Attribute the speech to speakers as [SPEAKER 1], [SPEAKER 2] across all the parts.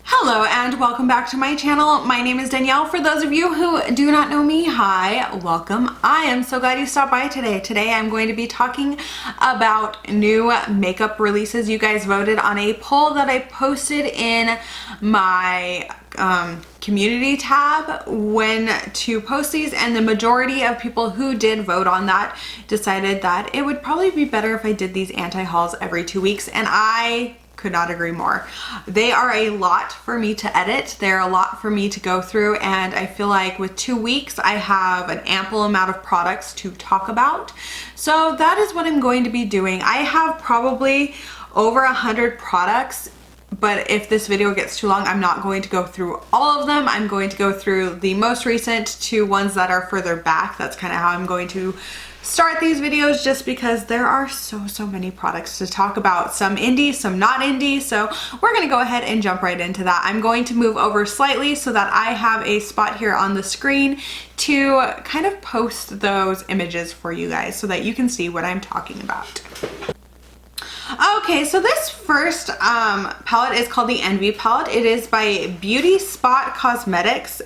[SPEAKER 1] Hello and welcome back to my channel. My name is Danielle. For those of you who do not know me, hi, welcome. I am so glad you stopped by today. Today I'm going to be talking about new makeup releases. You guys voted on a poll that I posted in my community tab when to post these, and the majority of people who did vote on that decided that it would probably be better if I did these anti-hauls every 2 weeks, and I could not agree more. They are a lot for me to edit. They're a lot for me to go through, and I feel like with 2 weeks I have an ample amount of products to talk about. So that is what I'm going to be doing. I have probably over 100 products, but if this video gets too long, I'm not going to go through all of them. I'm going to go through the most recent to ones that are further back. That's kind of how I'm going to start these videos, just because there are so many products to talk about, some indie, some not indie. So we're gonna go ahead and jump right into that. I'm going to move over slightly so that I have a spot here on the screen to kind of post those images for you guys so that you can see what I'm talking about. Okay, so this first palette is called the Envy palette. It is by Beauty Spot Cosmetics.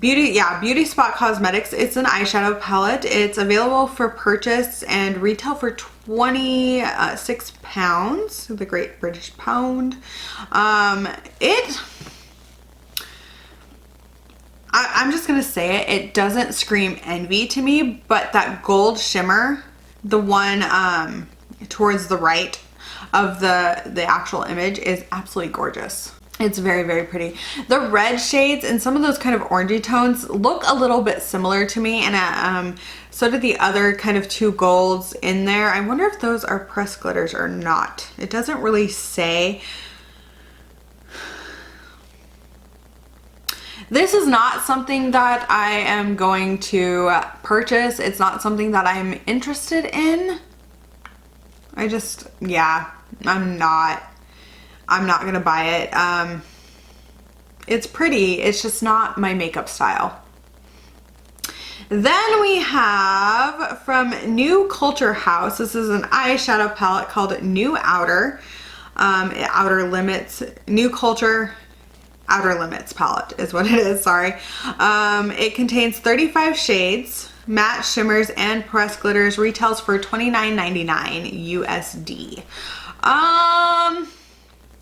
[SPEAKER 1] Beauty Spot Cosmetics. It's an eyeshadow palette. It's available for purchase and retail for 26 pounds, the Great British Pound. I'm just gonna say it, it doesn't scream Envy to me, but that gold shimmer, the one towards the right of the actual image, is absolutely gorgeous. It's very pretty. The red shades and some of those kind of orangey tones look a little bit similar to me, and so do the other kind of two golds in there. I wonder if those are pressed glitters or not. It doesn't really say. This is not something that I am going to purchase. It's not something that I'm interested in. I'm not gonna buy it. It's pretty, it's just not my makeup style. Then we have from New Culture House, this is an eyeshadow palette called New Outer, Outer Limits, New Culture Outer Limits palette is what it is, sorry. It contains 35 shades, matte shimmers and pressed glitters, retails for $29.99 USD.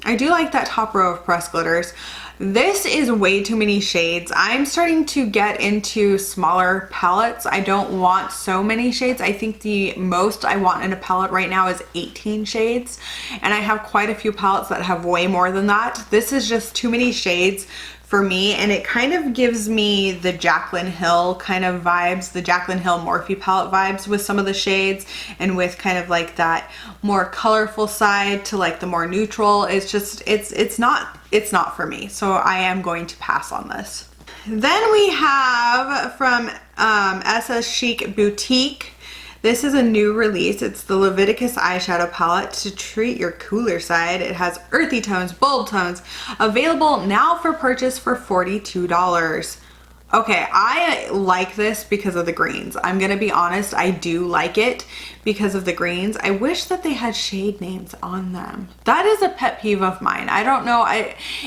[SPEAKER 1] I do like that top row of pressed glitters. This is way too many shades. I'm starting to get into smaller palettes. I don't want so many shades. I think the most I want in a palette right now is 18 shades, and I have quite a few palettes that have way more than that. This is just too many shades for me, and it kind of gives me the Jaclyn Hill kind of vibes, the Jaclyn Hill Morphe palette vibes with some of the shades, and with kind of like that more colorful side to like the more neutral. It's just, it's not for me, so I am going to pass on this. Then we have from SS Chic Boutique. This is a new release. It's the Leviticus eyeshadow palette to treat your cooler side. It has earthy tones, bold tones, available now for purchase for $42. Okay, I like this because of the greens. I'm gonna be honest, I do like it because of the greens. I wish that they had shade names on them. That is a pet peeve of mine. I don't know,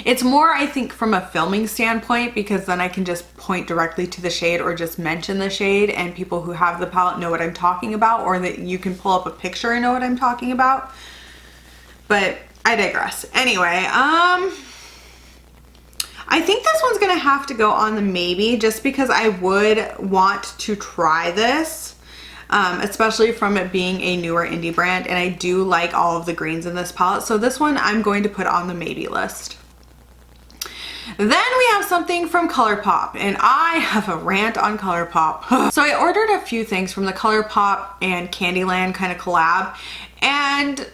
[SPEAKER 1] it's more, I think, from a filming standpoint, because then I can just point directly to the shade or just mention the shade, and people who have the palette know what I'm talking about, or that you can pull up a picture and know what I'm talking about. But I digress. Anyway, I think this one's gonna have to go on the maybe, just because I would want to try this, especially from it being a newer indie brand, and I do like all of the greens in this palette. So this one I'm going to put on the maybe list. Then we have something from ColourPop, and I have a rant on ColourPop. So I ordered a few things from the ColourPop and Candyland kind of collab, and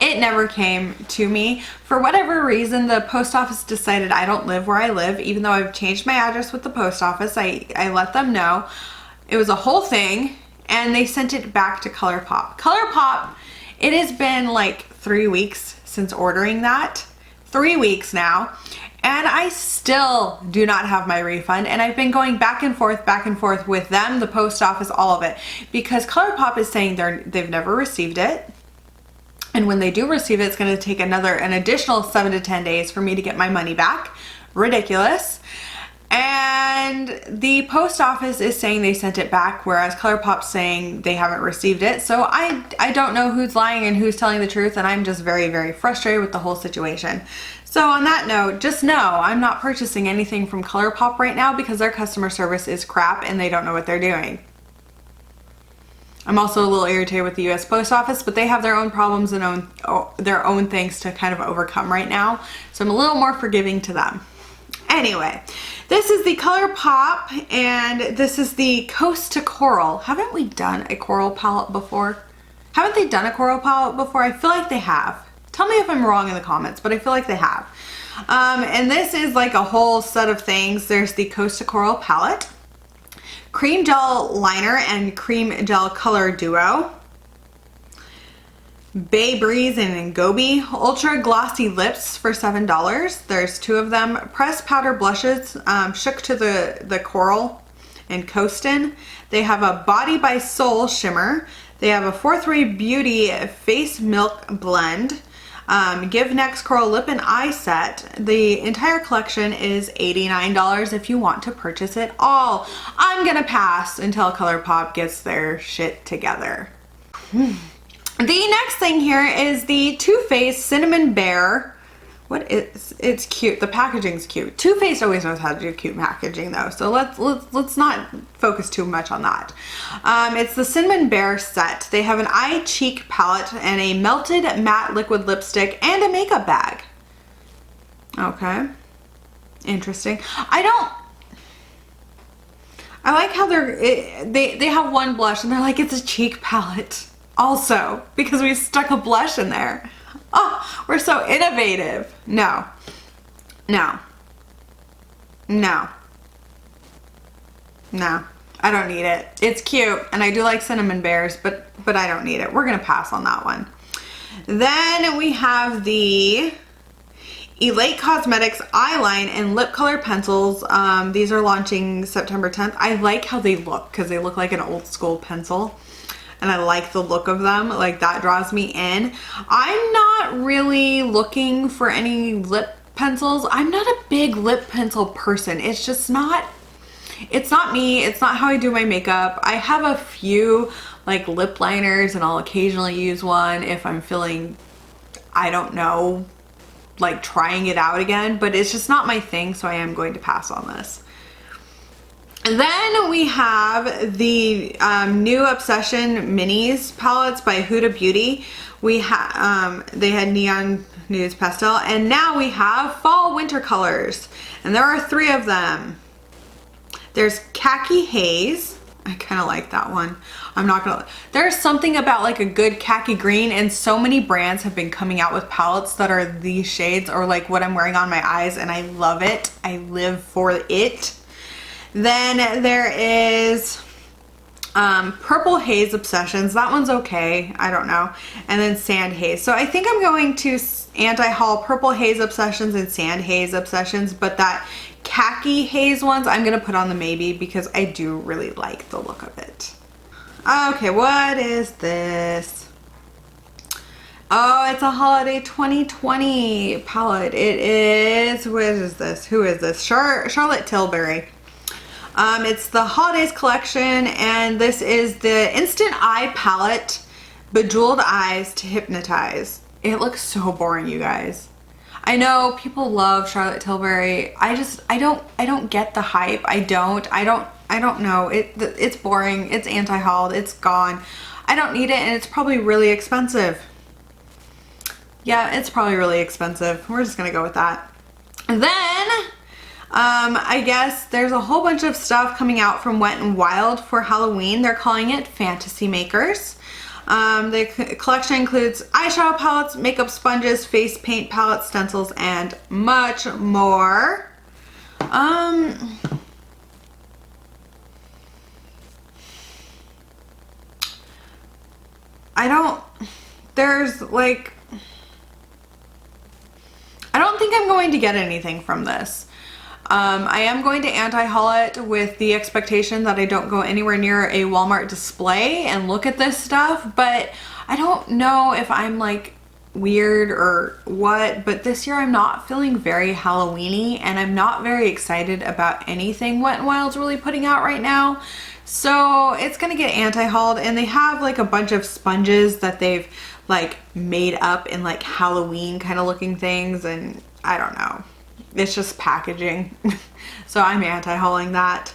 [SPEAKER 1] it never came to me. For whatever reason, the post office decided I don't live where I live, even though I've changed my address with the post office. I let them know. It was a whole thing, and they sent it back to ColourPop. ColourPop, it has been like 3 weeks since ordering that. 3 weeks now, and I still do not have my refund, and I've been going back and forth with them, the post office, all of it, because ColourPop is saying they've never received it. And when they do receive it, it's going to take an additional 7 to 10 days for me to get my money back. Ridiculous. And the post office is saying they sent it back, whereas ColourPop's saying they haven't received it. So I don't know who's lying and who's telling the truth, and I'm just very, very frustrated with the whole situation. So on that note, just know I'm not purchasing anything from ColourPop right now because their customer service is crap and they don't know what they're doing. I'm also a little irritated with the US Post Office, but they have their own problems and their own things to kind of overcome right now. So I'm a little more forgiving to them. Anyway, this is the ColourPop, and this is the Coast to Coral. Haven't we done a coral palette before? Haven't they done a coral palette before? I feel like they have. Tell me if I'm wrong in the comments, but I feel like they have. And this is like a whole set of things. There's the Coast to Coral palette, cream gel liner and cream gel color duo, Bay Breeze and Gobi ultra glossy lips for $7. There's 2 of them. Pressed powder blushes, shook to the coral and coastin. They have a Body by Soul shimmer. They have a 4-3 Beauty face milk blend. Give Next Coral lip and eye set. The entire collection is $89 if you want to purchase it all. I'm gonna pass until ColourPop gets their shit together. The next thing here is the Too Faced Cinnamon Bear. It's cute. The packaging's cute. Too Faced always knows how to do cute packaging though, so let's not focus too much on that. It's the Cinnamon Bear set. They have an eye cheek palette and a melted matte liquid lipstick and a makeup bag. Okay. Interesting. I like how they have one blush and they're like, it's a cheek palette also because we stuck a blush in there. Oh, we're so innovative. No, I don't need it. It's cute and I do like cinnamon bears, but I don't need it. We're gonna pass on that one. Then we have the Elate Cosmetics Eyeline and Lip Color Pencils. These are launching September 10th. I like how they look because they look like an old school pencil. And I like the look of them, like that draws me in. I'm not really looking for any lip pencils. I'm not a big lip pencil person. It's just not, it's not me. It's not how I do my makeup. I have a few like lip liners and I'll occasionally use one if I'm feeling, I don't know, like trying it out again, but it's just not my thing, so I am going to pass on this. Then we have the new Obsession Minis palettes by Huda Beauty. They had Neon Nudes Pastel, and now we have Fall Winter colors, and there are 3 of them. There's Khaki Haze. I kind of like that one. I'm not gonna, there's something about like a good khaki green, and so many brands have been coming out with palettes that are these shades or like what I'm wearing on my eyes, and I love it. I live for it. Then there is Purple Haze Obsessions. That one's okay. I don't know. And then Sand Haze. So I think I'm going to anti-haul Purple Haze Obsessions and Sand Haze Obsessions, but that Khaki Haze ones I'm going to put on the maybe because I do really like the look of it. Okay, what is this? Oh, it's a Holiday 2020 palette. It is, what is this? Who is this? Charlotte Tilbury. It's the Holidays collection, and this is the Instant Eye Palette, Bejeweled Eyes to Hypnotize. It looks so boring, you guys. I know people love Charlotte Tilbury. I don't get the hype. I don't know. It's boring. It's anti-hauled. It's gone. I don't need it, and it's probably really expensive. Yeah, it's probably really expensive. We're just gonna go with that. And then I guess there's a whole bunch of stuff coming out from Wet n Wild for Halloween. They're calling it Fantasy Makers. The collection includes eyeshadow palettes, makeup sponges, face paint palettes, stencils, and much more. I don't think I'm going to get anything from this. I am going to anti-haul it with the expectation that I don't go anywhere near a Walmart display and look at this stuff, but I don't know if I'm like weird or what, but this year I'm not feeling very Halloween-y, and I'm not very excited about anything Wet n Wild's really putting out right now. So it's gonna get anti-hauled, and they have like a bunch of sponges that they've like made up in like Halloween kind of looking things, and I don't know. It's just packaging. So I'm anti-hauling that.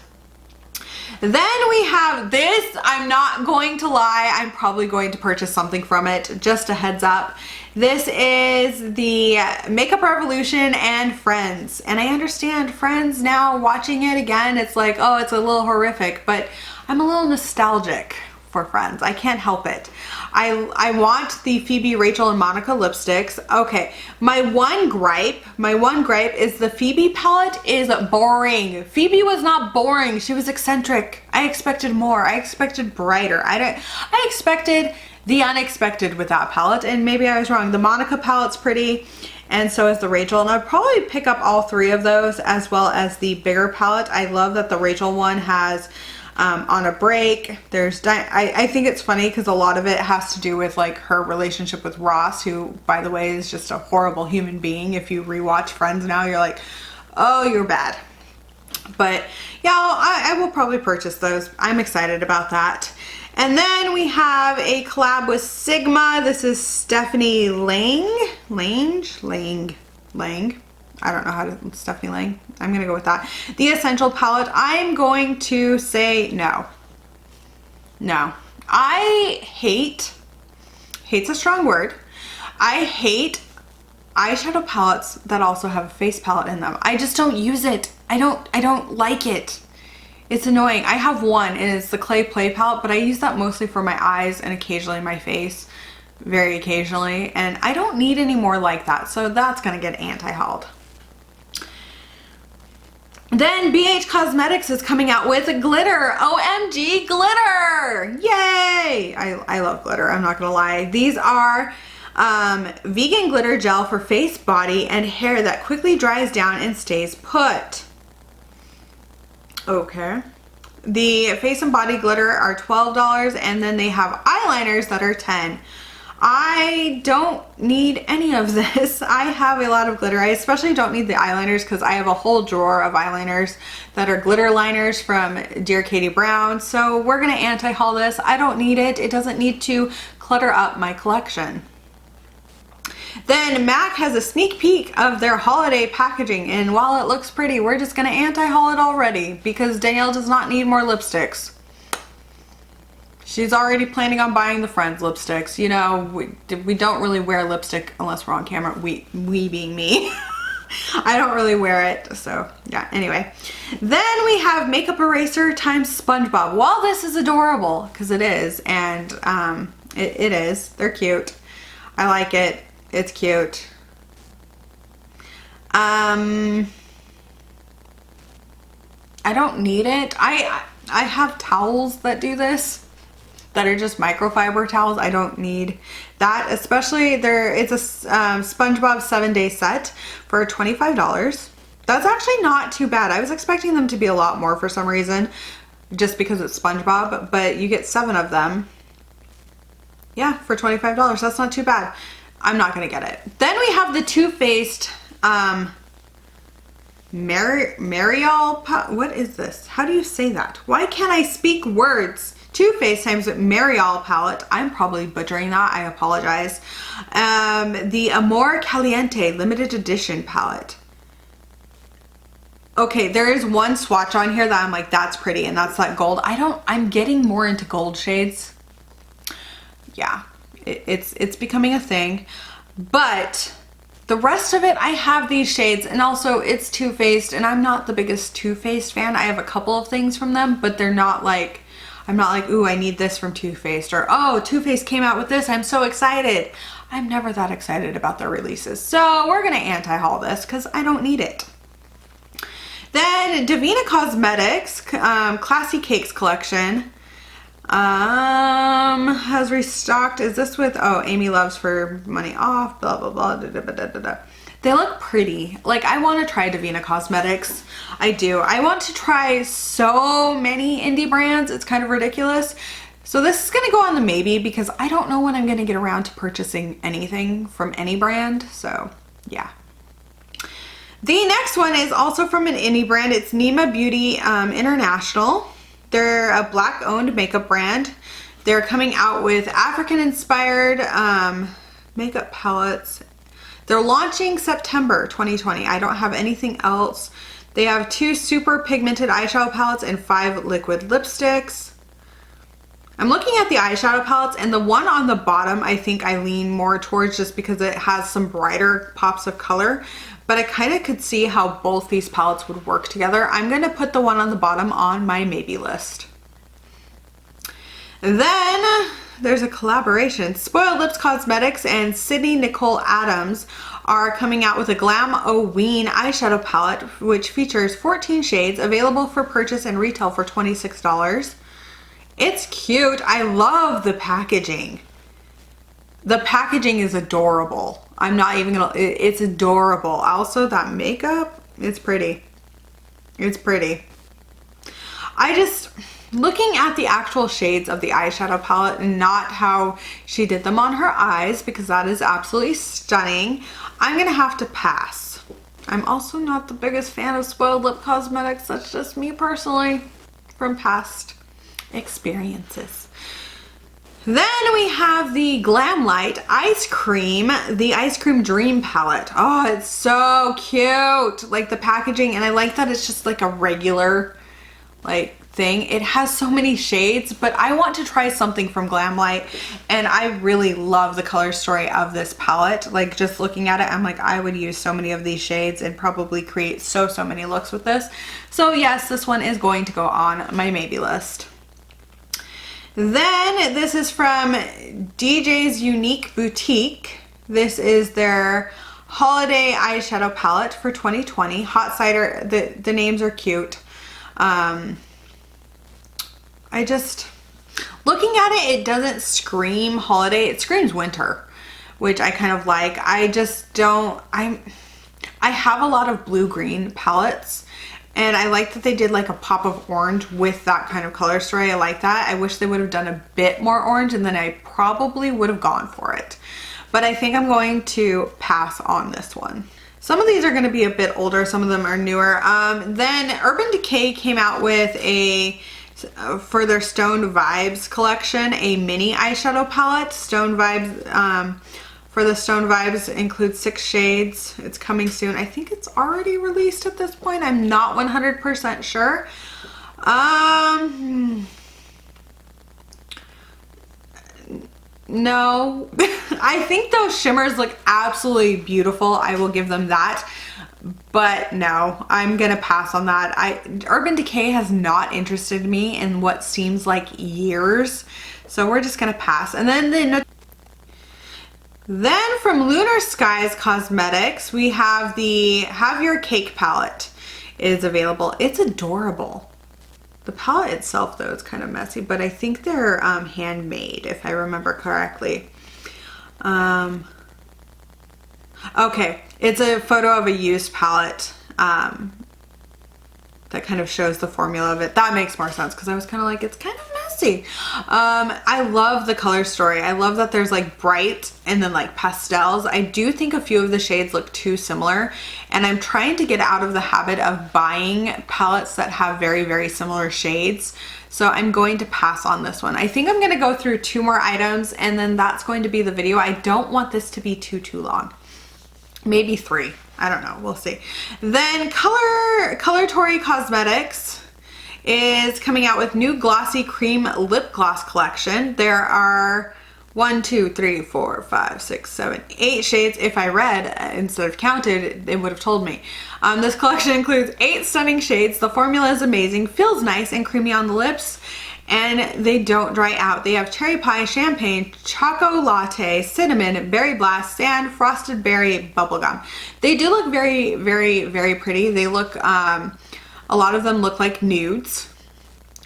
[SPEAKER 1] Then we have this. I'm not going to lie, I'm probably going to purchase something from it, just a heads up. This is the Makeup Revolution and Friends. And I understand Friends now, watching it again, it's like, oh, it's a little horrific, but I'm a little nostalgic for Friends. I can't help it. I want the Phoebe, Rachel, and Monica lipsticks. Okay, my one gripe is the Phoebe palette is boring. Phoebe was not boring. She was eccentric. I expected more. I expected brighter. I expected the unexpected with that palette, and maybe I was wrong. The Monica palette's pretty, and so is the Rachel, and I'll probably pick up all three of those, as well as the bigger palette. I love that the Rachel one has On a Break. There's I think it's funny because a lot of it has to do with like her relationship with Ross, who, by the way, is just a horrible human being. If you rewatch Friends now, you're like, oh, you're bad. But yeah, I will probably purchase those. I'm excited about that. And then we have a collab with Sigma. This is Stephanie Lang. I don't know how to, Stephanie Lang. I'm gonna go with that. The Essential Palette. I'm going to say no. No. I hate's a strong word. I hate eyeshadow palettes that also have a face palette in them. I just don't use it. I don't like it. It's annoying. I have one, and it's the Clay Play palette, but I use that mostly for my eyes and occasionally my face. Very occasionally. And I don't need any more like that. So that's gonna get anti-hauled. Then BH Cosmetics is coming out with glitter. OMG glitter! Yay! I love glitter, I'm not gonna lie. These are vegan glitter gel for face, body, and hair that quickly dries down and stays put. Okay. The face and body glitter are $12, and then they have eyeliners that are $10. I don't need any of this. I have a lot of glitter. I especially don't need the eyeliners because I have a whole drawer of eyeliners that are glitter liners from Dear Katie Brown. So we're gonna anti-haul this. I don't need it. It doesn't need to clutter up my collection. Then MAC has a sneak peek of their holiday packaging, and while it looks pretty, we're just gonna anti-haul it already because Danielle does not need more lipsticks. She's already planning on buying the Friends lipsticks. You know, we don't really wear lipstick unless we're on camera. We being me. I don't really wear it, so yeah, anyway. Then we have Makeup Eraser times SpongeBob. While this is adorable, because it is, and it is. They're cute. I like it. It's cute. I don't need it. I have towels that do this, that are just microfiber towels. I don't need that, especially it's a SpongeBob 7-day set for $25. That's actually not too bad. I was expecting them to be a lot more for some reason, just because it's SpongeBob, but you get 7 of them. Yeah, for $25. That's not too bad. I'm not gonna get it. Then we have the Too Faced Mariol, what is this? How do you say that? Why can't I speak words? Too Faced times Mariol palette. I'm probably butchering that. I apologize. The Amor Caliente limited edition palette. Okay, there is one swatch on here that I'm like, that's pretty, and that's that gold. I'm getting more into gold shades. Yeah, it's becoming a thing. But the rest of it, I have these shades, and also it's Too Faced, and I'm not the biggest Too Faced fan. I have a couple of things from them, but they're not like, I'm not like, ooh, I need this from Too Faced, or oh, Too Faced came out with this, I'm so excited. I'm never that excited about their releases. So we're gonna anti-haul this because I don't need it. Then Divina Cosmetics Classy Cakes collection has restocked. Is this with, oh, Amy Loves for money off, blah, blah, blah, da, da, da, da, da. They look pretty. Like, I want to try Divina Cosmetics. I do. I want to try so many indie brands. It's kind of ridiculous. So this is gonna go on the maybe because I don't know when I'm gonna get around to purchasing anything from any brand, so yeah. The next one is also from an indie brand. It's Nomad Beauty International. They're a Black owned makeup brand. They're coming out with African inspired makeup palettes. They're launching September 2020. I don't have anything else. They have 2 super pigmented eyeshadow palettes and 5 liquid lipsticks. I'm looking at the eyeshadow palettes, and the one on the bottom I think I lean more towards just because it has some brighter pops of color, but I kind of could see how both these palettes would work together. I'm going to put the one on the bottom on my maybe list. Then there's a collaboration. Spoiled Lips Cosmetics and Sydney Nicole Adams are coming out with a Glam O'Ween eyeshadow palette, which features 14 shades, available for purchase and retail for $26. It's cute. I love the packaging. The packaging is adorable. I'm not even gonna, it's adorable. Also that makeup, it's pretty. It's pretty. Looking at the actual shades of the eyeshadow palette and not how she did them on her eyes, because that is absolutely stunning, I'm gonna have to pass. I'm also not the biggest fan of Spoiled Lip Cosmetics. That's just me personally from past experiences. Then we have the Glamlite Ice Cream, the Ice Cream Dream palette. Oh, it's so cute. Like the packaging, and I like that it's just like a regular like thing. It has so many shades, but I want to try something from Glamlite, and I really love the color story of this palette. Like just looking at it, I'm like, I would use so many of these shades and probably create so many looks with this. So yes, this one is going to go on my maybe list. Then this is from DJ's Unique Boutique. This is their holiday eyeshadow palette for 2020. Hot Cider, the names are cute. Looking at it, it doesn't scream holiday, it screams winter, which I kind of like. I have a lot of blue-green palettes, and I like that they did like a pop of orange with that kind of color story. I like that. I wish they would have done a bit more orange, and then I probably would have gone for it. But I think I'm going to pass on this one. Some of these are going to be a bit older, some of them are newer. Then Urban Decay came out with for their Stone Vibes collection, a mini eyeshadow palette. Stone Vibes, for the Stone Vibes includes 6 shades. It's coming soon. I think it's already released at this point. I'm not 100% sure. No. I think those shimmers look absolutely beautiful. I will give them that. But no, I'm gonna pass on that. Urban Decay has not interested me in what seems like years. So we're just gonna pass. And then from Lunar Skies Cosmetics, we have the Have Your Cake palette is available. It's adorable. The palette itself though is kind of messy, but I think they're handmade if I remember correctly. Okay, it's a photo of a used palette that kind of shows the formula of it. That makes more sense because I was kind of like, it's kind of messy. I love the color story. I love that there's like bright and then like pastels. I do think a few of the shades look too similar, and I'm trying to get out of the habit of buying palettes that have very similar shades. So I'm going to pass on this one. I think I'm going to go through 2 more items, and then that's going to be the video. I don't want this to be too long. Maybe 3. I don't know. We'll see. Then Coloratory Cosmetics is coming out with new glossy cream lip gloss collection. There are 1, 2, 3, 4, 5, 6, 7, 8 shades. If I read instead of counted, it would have told me. This collection includes 8 stunning shades. The formula is amazing, feels nice and creamy on the lips, and they don't dry out. They have cherry pie, champagne, choco latte, cinnamon, berry blast, sand, frosted berry, bubblegum. They do look very pretty. They look, a lot of them look like nudes,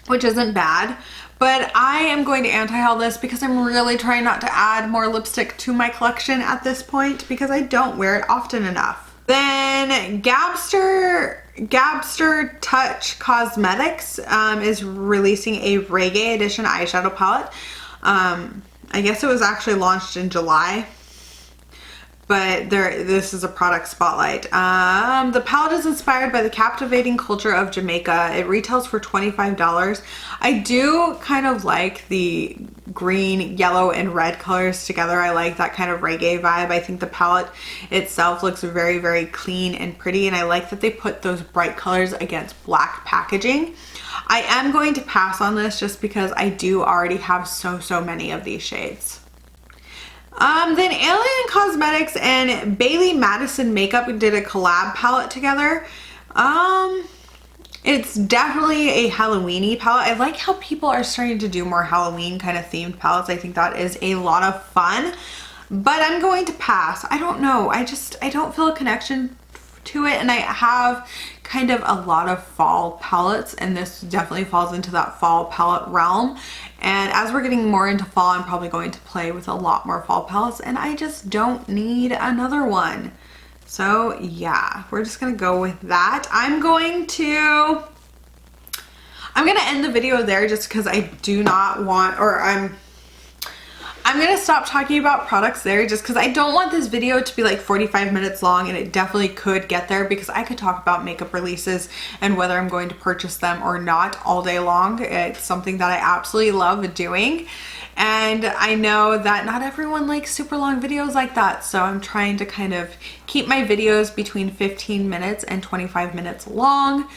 [SPEAKER 1] which isn't bad. But I am going to anti-haul this because I'm really trying not to add more lipstick to my collection at this point because I don't wear it often enough. Then Gabster Gabster Touch Cosmetics is releasing a Reggae Edition eyeshadow palette. I guess it was actually launched in July, but this is a product spotlight. The palette is inspired by the captivating culture of Jamaica. It retails for $25. I do kind of like the green, yellow, and red colors together. I like that kind of reggae vibe. I think the palette itself looks very, very clean and pretty, and I like that they put those bright colors against black packaging. I am going to pass on this just because I do already have so many of these shades. Then Alien Cosmetics and Bailey Madison Makeup did a collab palette together. It's definitely a Halloween-y palette. I like how people are starting to do more Halloween kind of themed palettes. I think that is a lot of fun, but I'm going to pass. I don't know. I don't feel a connection to it, and I have kind of a lot of fall palettes, and this definitely falls into that fall palette realm. And as we're getting more into fall, I'm probably going to play with a lot more fall palettes, and I just don't need another one. So yeah, we're just gonna go with that. I'm gonna end the video there just because I do not want, or I'm gonna stop talking about products there just because I don't want this video to be like 45 minutes long, and it definitely could get there because I could talk about makeup releases and whether I'm going to purchase them or not all day long. It's something that I absolutely love doing. And I know that not everyone likes super long videos like that, so I'm trying to kind of keep my videos between 15 minutes and 25 minutes long.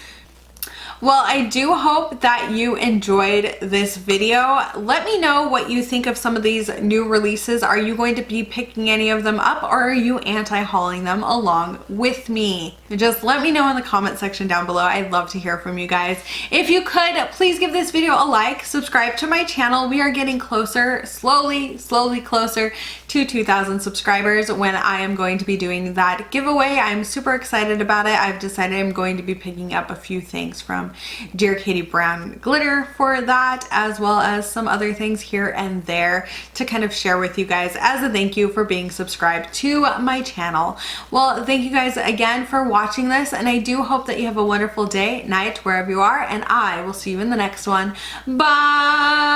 [SPEAKER 1] Well, I do hope that you enjoyed this video. Let me know what you think of some of these new releases. Are you going to be picking any of them up, or are you anti-hauling them along with me? Just let me know in the comment section down below. I'd love to hear from you guys. If you could, please give this video a like, subscribe to my channel. We are getting closer, slowly closer to 2,000 subscribers when I am going to be doing that giveaway. I'm super excited about it. I've decided I'm going to be picking up a few things from Dear Katie Brown glitter for that, as well as some other things here and there to kind of share with you guys as a thank you for being subscribed to my channel. Well, thank you guys again for watching this, and I do hope that you have a wonderful day, night, wherever you are, and I will see you in the next one. Bye!